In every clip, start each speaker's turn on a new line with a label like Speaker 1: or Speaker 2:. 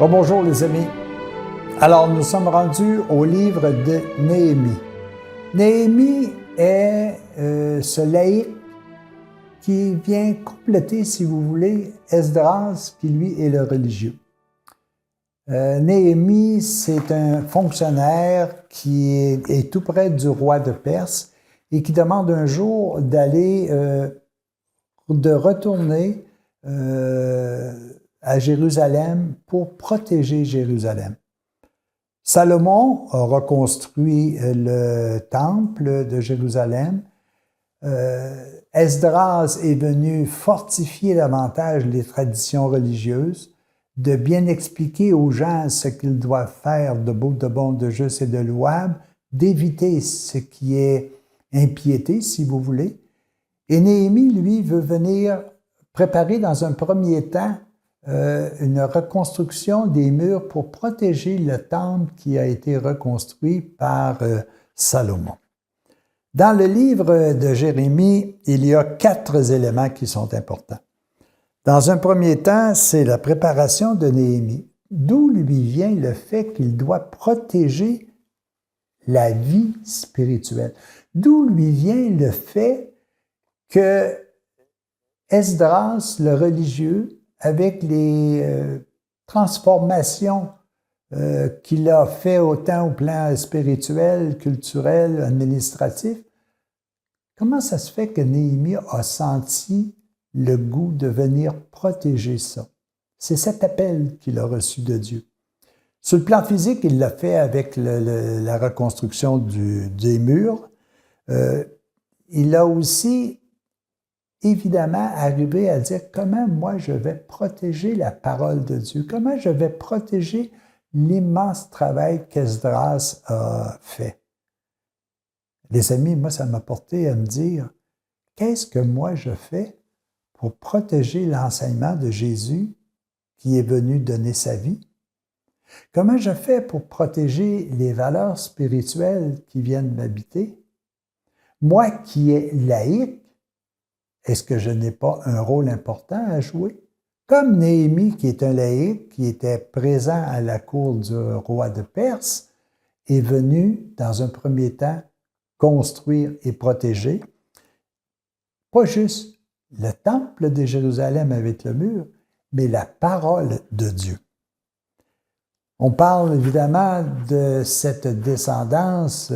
Speaker 1: Bonjour les amis. Alors nous sommes rendus au livre de Néhémie. Néhémie est ce laïc qui vient compléter, si vous voulez, Esdras, qui lui est le religieux. Néhémie, c'est un fonctionnaire qui est tout près du roi de Perse et qui demande un jour de retourner à Jérusalem pour protéger Jérusalem. Salomon a reconstruit le temple de Jérusalem. Esdras est venu fortifier davantage les traditions religieuses, de bien expliquer aux gens ce qu'ils doivent faire de beau, de bon, de juste et de louable, d'éviter ce qui est impiété, si vous voulez. Et Néhémie, lui, veut venir préparer dans un premier temps une reconstruction des murs pour protéger le temple qui a été reconstruit par Salomon. Dans le livre de Jérémie, il y a 4 éléments qui sont importants. Dans un premier temps, c'est la préparation de Néhémie, d'où lui vient le fait qu'il doit protéger la vie spirituelle, d'où lui vient le fait que Esdras, le religieux, avec les transformations qu'il a fait autant au plan spirituel, culturel, administratif, comment ça se fait que Néhémie a senti le goût de venir protéger ça? C'est cet appel qu'il a reçu de Dieu. Sur le plan physique, il l'a fait avec la reconstruction des murs. Il a aussi évidemment arrivé à dire comment moi je vais protéger la parole de Dieu, comment je vais protéger l'immense travail qu'Esdras a fait. Les amis, moi, ça m'a porté à me dire, qu'est-ce que moi je fais pour protéger l'enseignement de Jésus qui est venu donner sa vie? Comment je fais pour protéger les valeurs spirituelles qui viennent m'habiter? Moi qui est laïque, est-ce que je n'ai pas un rôle important à jouer? Comme Néhémie, qui est un laïc, qui était présent à la cour du roi de Perse, est venu, dans un premier temps, construire et protéger, pas juste le temple de Jérusalem avec le mur, mais la parole de Dieu. On parle évidemment de cette descendance,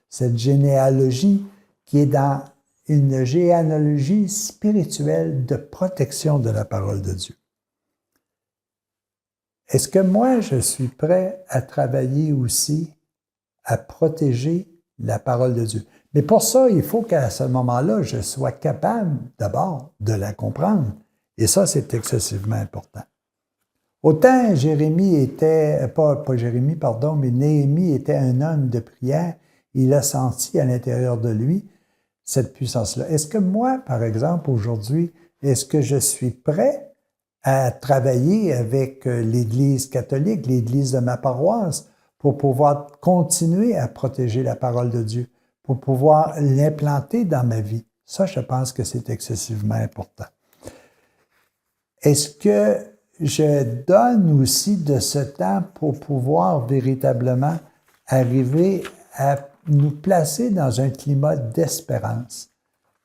Speaker 1: cette généalogie qui est dans une généalogie spirituelle de protection de la parole de Dieu. Est-ce que moi, je suis prêt à travailler aussi à protéger la parole de Dieu? Mais pour ça, il faut qu'à ce moment-là, je sois capable d'abord de la comprendre. Et ça, c'est excessivement important. Autant Néhémie était un homme de prière, il a senti à l'intérieur de lui cette puissance-là. Est-ce que moi, par exemple, aujourd'hui, est-ce que je suis prêt à travailler avec l'Église catholique, l'Église de ma paroisse, pour pouvoir continuer à protéger la parole de Dieu, pour pouvoir l'implanter dans ma vie? Ça, je pense que c'est excessivement important. Est-ce que je donne aussi de ce temps pour pouvoir véritablement arriver à nous placer dans un climat d'espérance?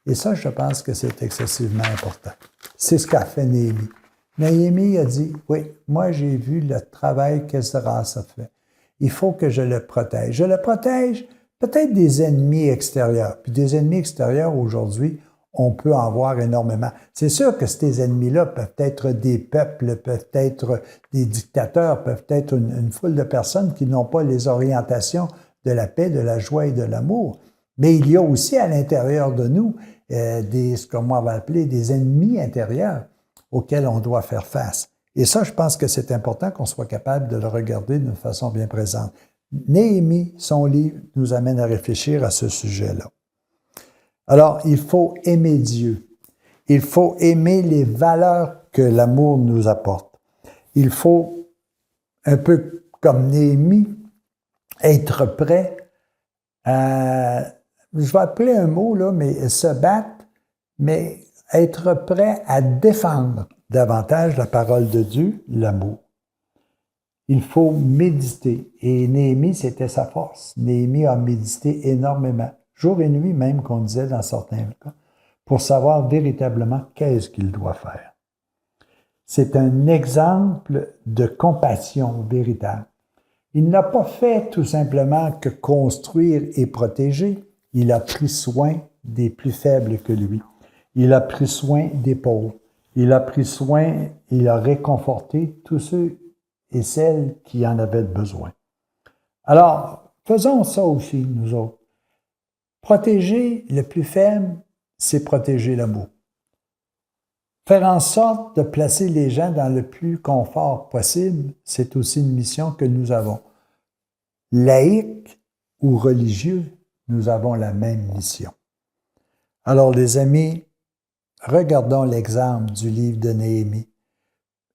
Speaker 1: Et ça, je pense que c'est excessivement important. C'est ce qu'a fait Néhémie. Néhémie a dit, oui, moi j'ai vu le travail qu'Esdras a fait. Il faut que je le protège. Je le protège peut-être des ennemis extérieurs. Puis des ennemis extérieurs, aujourd'hui, on peut en voir énormément. C'est sûr que ces ennemis-là peuvent être des peuples, peuvent être des dictateurs, peuvent être une foule de personnes qui n'ont pas les orientations de la paix, de la joie et de l'amour. Mais il y a aussi à l'intérieur de nous ce qu'on va appeler des ennemis intérieurs auxquels on doit faire face. Et ça, je pense que c'est important qu'on soit capable de le regarder d'une façon bien présente. Néhémie, son livre, nous amène à réfléchir à ce sujet-là. Alors, il faut aimer Dieu. Il faut aimer les valeurs que l'amour nous apporte. Il faut, un peu comme Néhémie, être prêt à, je vais appeler un mot, là, mais se battre, mais être prêt à défendre davantage la parole de Dieu, l'amour. Il faut méditer. Et Néhémie, c'était sa force. Néhémie a médité énormément, jour et nuit même, qu'on disait dans certains cas, pour savoir véritablement qu'est-ce qu'il doit faire. C'est un exemple de compassion véritable. Il n'a pas fait tout simplement que construire et protéger. Il a pris soin des plus faibles que lui. Il a pris soin des pauvres. Il a pris soin, il a réconforté tous ceux et celles qui en avaient besoin. Alors, faisons ça aussi, nous autres. Protéger le plus faible, c'est protéger l'amour. Faire en sorte de placer les gens dans le plus confort possible, c'est aussi une mission que nous avons. Laïcs ou religieux, nous avons la même mission. Alors, les amis, regardons l'exemple du livre de Néhémie.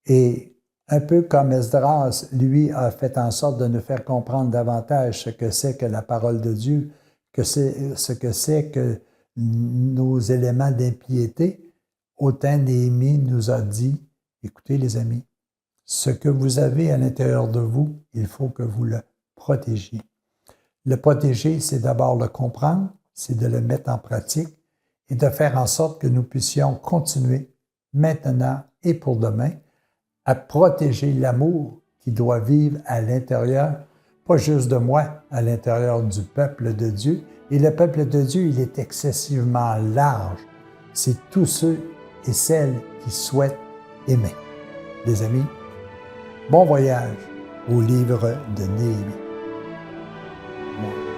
Speaker 1: Et un peu comme Esdras, lui, a fait en sorte de nous faire comprendre davantage ce que c'est que la parole de Dieu, ce que c'est que nos éléments d'impiété, autant Néhémie nous a dit, écoutez les amis, ce que vous avez à l'intérieur de vous, il faut que vous le protégiez. Le protéger, c'est d'abord le comprendre, c'est de le mettre en pratique et de faire en sorte que nous puissions continuer maintenant et pour demain à protéger l'amour qui doit vivre à l'intérieur, pas juste de moi, à l'intérieur du peuple de Dieu. Et le peuple de Dieu, il est excessivement large. C'est tous ceux et celles qui souhaitent aimer. Les amis, bon voyage au livre de Néhémie. Bon.